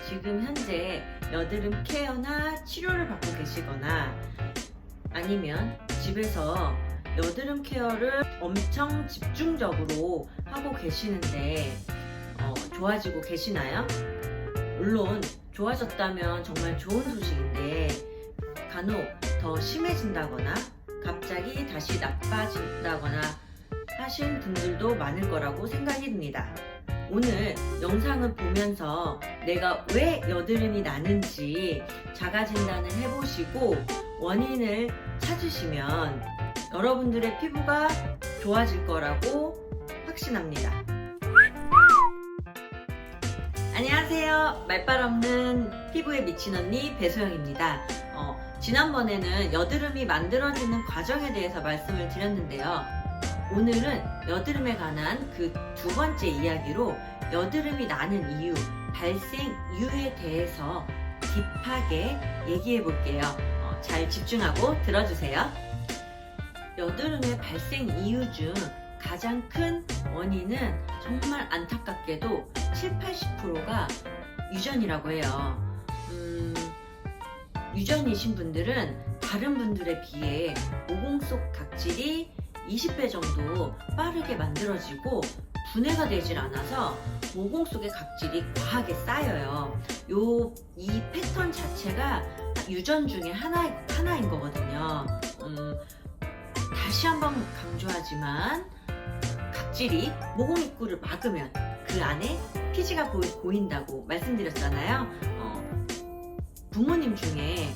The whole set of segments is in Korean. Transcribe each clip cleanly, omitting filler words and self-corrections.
지금 현재 여드름 케어나 치료를 받고 계시거나 아니면 집에서 여드름 케어를 엄청 집중적으로 하고 계시는데 좋아지고 계시나요? 물론 좋아졌다면 정말 좋은 소식인데 간혹 더 심해진다거나 갑자기 다시 나빠진다거나 하신 분들도 많을 거라고 생각이 듭니다. 오늘 영상을 보면서 내가 왜 여드름이 나는지 자가진단을 해보시고 원인을 찾으시면 여러분들의 피부가 좋아질 거라고 확신합니다. 안녕하세요. 말빨 없는 피부에 미친 언니 배소영입니다. 지난번에는 여드름이 만들어지는 과정에 대해서 말씀을 드렸는데요. 오늘은 여드름에 관한 그 두 번째 이야기로 여드름이 나는 이유, 발생 이유에 대해서 딥하게 얘기해 볼게요. 잘 집중하고 들어주세요. 여드름의 발생 이유 중 가장 큰 원인은 정말 안타깝게도 70~80%가 유전이라고 해요. 유전이신 분들은 다른 분들에 비해 모공 속 각질이 20배 정도 빠르게 만들어지고 분해가 되질 않아서 모공 속의 각질이 과하게 쌓여요. 이 패턴 자체가 유전 중에 하나인 거거든요. 다시 한번 강조하지만 각질이 모공 입구를 막으면 그 안에 피지가 보인다고 말씀드렸잖아요. 부모님 중에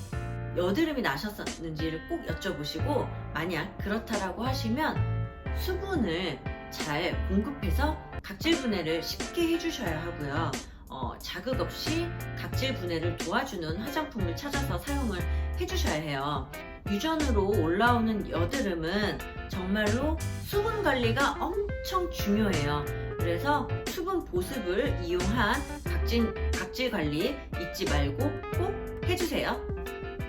여드름이 나셨었는지를 꼭 여쭤보시고 만약 그렇다라고 하시면 수분을 잘 공급해서 각질 분해를 쉽게 해주셔야 하고요. 자극 없이 각질 분해를 도와주는 화장품을 찾아서 사용을 해주셔야 해요. 유전으로 올라오는 여드름은 정말로 수분 관리가 엄청 중요해요. 그래서 수분 보습을 이용한 각질 관리 잊지 말고 꼭 해주세요.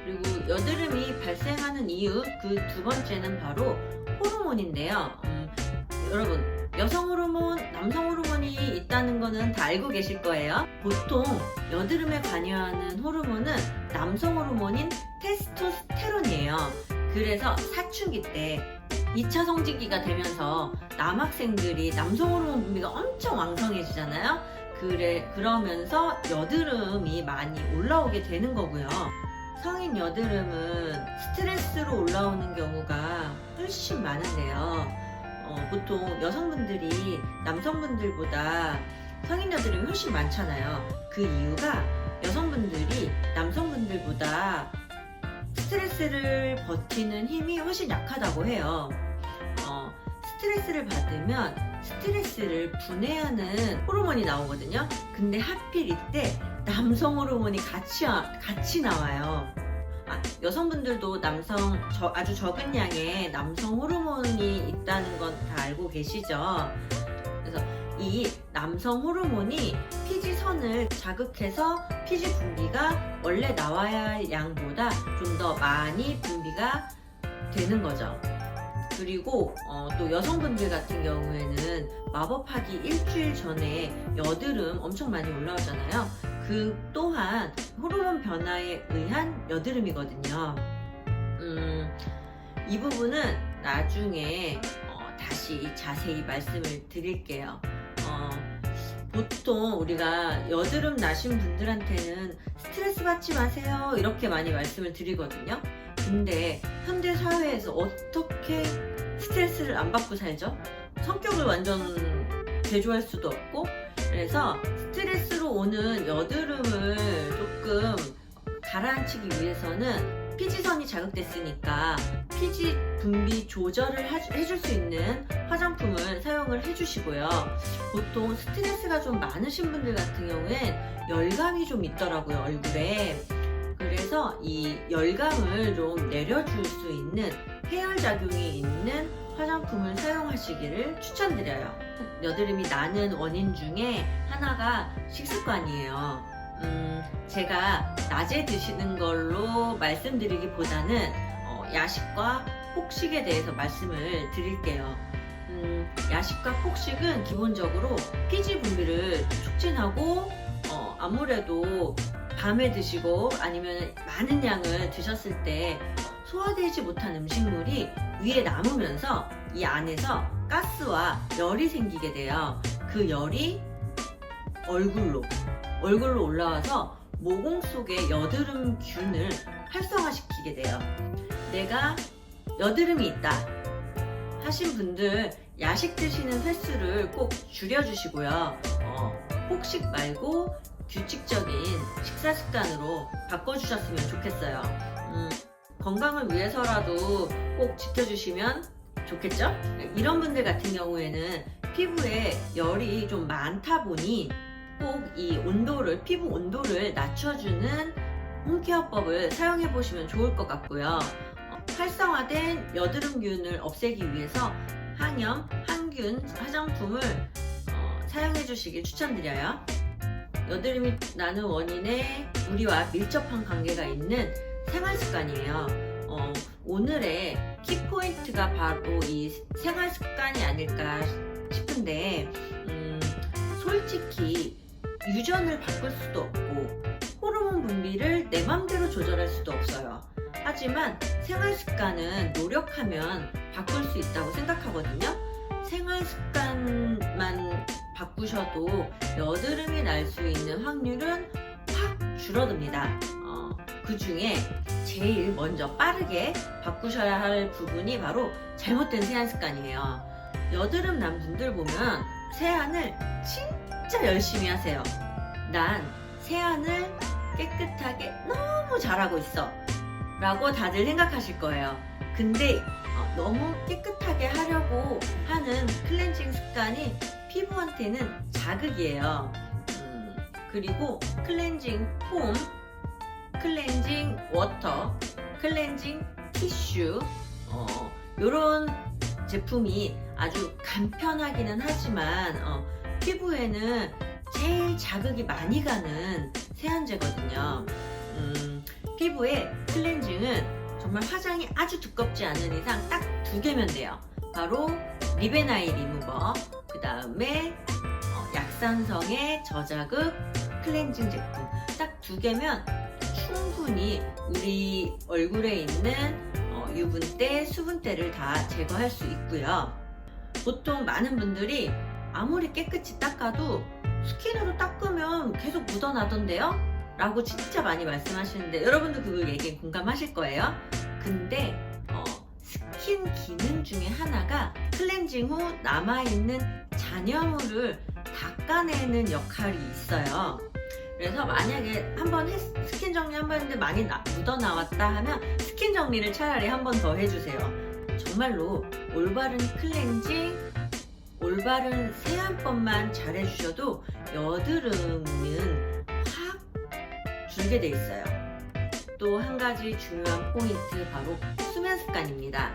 그리고 여드름이 발생하는 이유 그 두 번째는 바로 호르몬인데요. 여러분, 여성 호르몬, 남성 호르몬이 있다는 거는 다 알고 계실 거예요. 보통 여드름에 관여하는 호르몬은 남성 호르몬인 테스토스테론이에요. 그래서 사춘기 때 2차 성징기가 되면서 남학생들이 남성 호르몬 분비가 엄청 왕성해지잖아요. 그러면서 여드름이 많이 올라오게 되는 거고요. 성인 여드름은 스트레스로 올라오는 경우가 훨씬 많은데요. 보통 여성분들이 남성분들보다 성인 여드름이 훨씬 많잖아요. 그 이유가 여성분들이 남성분들보다 스트레스를 버티는 힘이 훨씬 약하다고 해요. 스트레스를 받으면 스트레스를 분해하는 호르몬이 나오거든요. 근데 하필 이때 남성 호르몬이 같이 나와요. 여성분들도 아주 적은 양의 남성 호르몬이 있다는 건 다 알고 계시죠? 그래서 이 남성 호르몬이 피지선을 자극해서 피지 분비가 원래 나와야 할 양보다 좀 더 많이 분비가 되는 거죠. 그리고 또 여성분들 같은 경우에는 마법하기 일주일 전에 여드름 엄청 많이 올라오잖아요. 그 또한 호르몬 변화에 의한 여드름이거든요. 이 부분은 나중에 다시 자세히 말씀을 드릴게요. 보통 우리가 여드름 나신 분들한테는 스트레스 받지 마세요 이렇게 많이 말씀을 드리거든요. 근데 현대 사회에서 어떻게 스트레스를 안 받고 살죠? 성격을 완전 제조할 수도 없고, 그래서 스트레스로 오는 여드름을 조금 가라앉히기 위해서는 피지선이 자극됐으니까 피지 분비 조절을 해줄 수 있는 화장품을 사용을 해주시고요. 보통 스트레스가 좀 많으신 분들 같은 경우엔 열감이 좀 있더라고요, 얼굴에. 그래서 이 열감을 좀 내려줄 수 있는 해열작용이 있는 화장품을 사용하시기를 추천드려요. 여드름이 나는 원인 중에 하나가 식습관이에요. 제가 낮에 드시는 걸로 말씀드리기보다는 야식과 폭식에 대해서 말씀을 드릴게요. 야식과 폭식은 기본적으로 피지 분비를 촉진하고 아무래도 밤에 드시고 아니면 많은 양을 드셨을 때 소화되지 못한 음식물이 위에 남으면서 이 안에서 가스와 열이 생기게 돼요. 그 열이 얼굴로 올라와서 모공 속의 여드름균을 활성화시키게 돼요. 내가 여드름이 있다 하신 분들 야식 드시는 횟수를 꼭 줄여주시고요. 폭식 말고 규칙적인 식사 습관으로 바꿔주셨으면 좋겠어요. 건강을 위해서라도 꼭 지켜주시면 좋겠죠? 이런 분들 같은 경우에는 피부에 열이 좀 많다 보니 꼭 이 피부 온도를 낮춰주는 홈케어법을 사용해 보시면 좋을 것 같고요. 활성화된 여드름균을 없애기 위해서 항염, 항균 화장품을 사용해 주시길 추천드려요. 여드름이 나는 원인에 우리와 밀접한 관계가 있는 생활 습관이에요. 오늘의 키포인트가 바로 이 생활 습관이 아닐까 싶은데, 솔직히 유전을 바꿀 수도 없고 호르몬 분비를 내 맘대로 조절할 수도 없어요. 하지만 생활 습관은 노력하면 바꿀 수 있다고 생각하거든요. 생활 습관만 바꾸셔도 여드름이 날 수 있는 확률은 확 줄어듭니다. 그 중에 제일 먼저 빠르게 바꾸셔야 할 부분이 바로 잘못된 세안 습관이에요. 여드름 난 분들 보면 세안을 진짜 열심히 하세요. 난 세안을 깨끗하게 너무 잘하고 있어 라고 다들 생각하실 거예요. 근데 너무 깨끗하게 하려고 하는 클렌징 습관이 피부한테는 자극이에요. 그리고 클렌징 폼, 클렌징 워터, 클렌징 티슈, 이런 제품이 아주 간편하기는 하지만 피부에는 제일 자극이 많이 가는 세안제거든요. 피부에 클렌징은 정말 화장이 아주 두껍지 않은 이상 딱 2개면 돼요. 바로 리베나이 리무버, 그 다음에 약산성의 저자극 클렌징 제품 딱 2개면 충분히 우리 얼굴에 있는 유분때, 수분때를 다 제거할 수 있고요. 보통 많은 분들이 아무리 깨끗이 닦아도 스킨으로 닦으면 계속 묻어나던데요? 라고 진짜 많이 말씀하시는데 여러분도 그 얘기에 공감하실 거예요. 근데 스킨 기능 중에 하나가 클렌징 후 남아있는 잔여물을 닦아내는 역할이 있어요. 그래서 만약에 스킨 정리 한번 했는데 많이 묻어나왔다 하면 스킨 정리를 차라리 한 번 더 해주세요. 정말로 올바른 클렌징, 올바른 세안법만 잘 해주셔도 여드름은 확 줄게 돼 있어요. 또 한 가지 중요한 포인트, 바로 수면 습관입니다.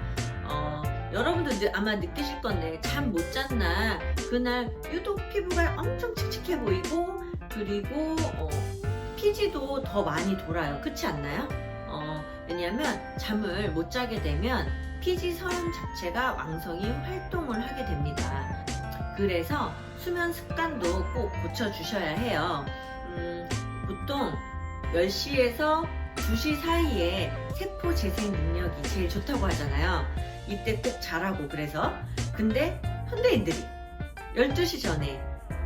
여러분들 아마 느끼실 건데 잠 못 잤나 그날 유독 피부가 엄청 칙칙해 보이고, 그리고 피지도 더 많이 돌아요. 그렇지 않나요? 왜냐하면 잠을 못 자게 되면 피지선 자체가 왕성히 활동을 하게 됩니다. 그래서 수면 습관도 꼭 고쳐주셔야 해요. 보통 10시에서 2시 사이에 세포 재생 능력이 제일 좋다고 하잖아요. 이때 꼭 자라고. 그래서 근데 현대인들이 12시 전에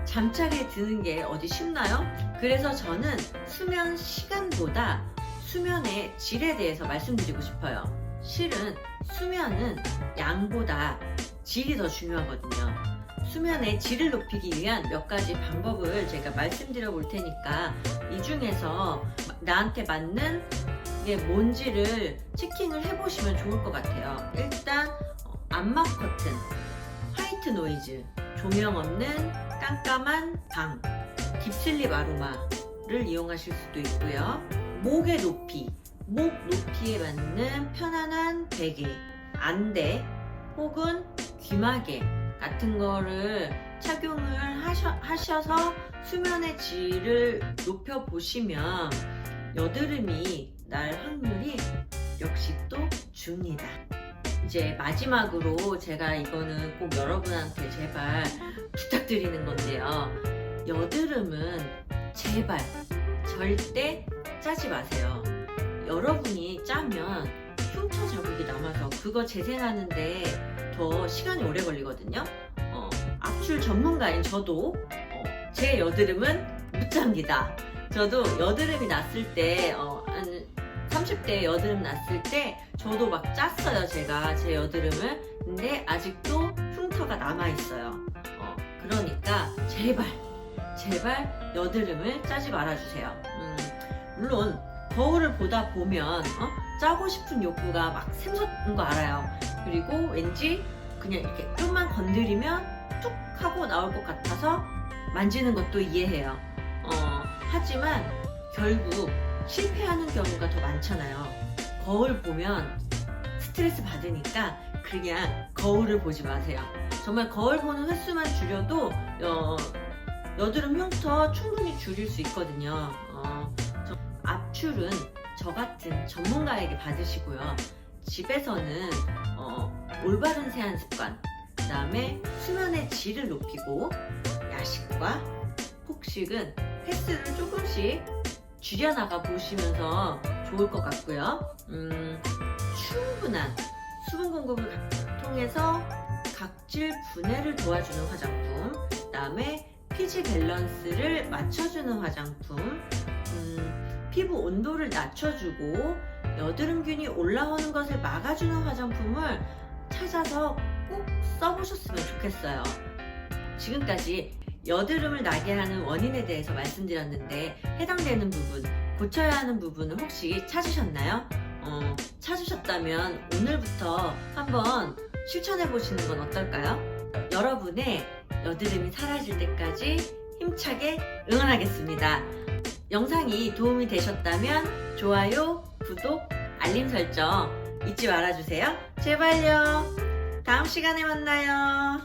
잠자리에 드는 게 어디 쉽나요? 그래서 저는 수면 시간보다 수면의 질에 대해서 말씀드리고 싶어요. 실은 수면은 양보다 질이 더 중요하거든요. 수면의 질을 높이기 위한 몇 가지 방법을 제가 말씀드려 볼 테니까 이 중에서 나한테 맞는 게 뭔지를 체킹을 해보시면 좋을 것 같아요. 일단 암막 커튼, 화이트 노이즈, 조명 없는 깜깜한 방, 딥슬립 아로마를 이용하실 수도 있고요. 목의 높이, 목 높이에 맞는 편안한 베개, 안대 혹은 귀마개 같은 거를 착용을 하셔서 수면의 질을 높여보시면 여드름이 날 확률이 역시 또 줍니다. 이제 마지막으로 제가 이거는 꼭 여러분한테 제발 부탁드리는 건데요. 여드름은 제발 절대 짜지 마세요. 여러분이 짜면 흉터 자국이 남아서 그거 재생하는데 더 시간이 오래 걸리거든요. 압출 전문가인 저도 제 여드름은 못 잡니다. 저도 여드름이 났을 때 한 30대 여드름 났을 때 저도 막 짰어요. 제가 제 여드름을. 근데 아직도 흉터가 남아있어요. 그러니까 제발 여드름을 짜지 말아주세요. 물론 거울을 보다 보면 짜고 싶은 욕구가 막 샘솟는 거 알아요. 그리고 왠지 그냥 이렇게 좀만 건드리면 툭 하고 나올 것 같아서 만지는 것도 이해해요. 하지만 결국 실패하는 경우가 더 많잖아요. 거울 보면 스트레스 받으니까 그냥 거울을 보지 마세요. 정말 거울 보는 횟수만 줄여도 여드름 흉터 충분히 줄일 수 있거든요. 압출은 저 같은 전문가에게 받으시고요. 집에서는 올바른 세안 습관, 그 다음에 수면의 질을 높이고 야식과 폭식은 횟수를 조금씩 줄여나가 보시면서 좋을 것 같고요. 충분한 수분 공급을 통해서 각질 분해를 도와주는 화장품, 그 다음에 pH 밸런스를 맞춰주는 화장품, 피부 온도를 낮춰주고 여드름균이 올라오는 것을 막아주는 화장품을 찾아서 꼭 써보셨으면 좋겠어요. 지금까지 여드름을 나게 하는 원인에 대해서 말씀드렸는데 해당되는 부분, 고쳐야 하는 부분을 혹시 찾으셨나요? 찾으셨다면 오늘부터 한번 실천해 보시는 건 어떨까요? 여러분의 여드름이 사라질 때까지 힘차게 응원하겠습니다. 영상이 도움이 되셨다면 좋아요, 구독, 알림 설정 잊지 말아주세요. 제발요. 다음 시간에 만나요.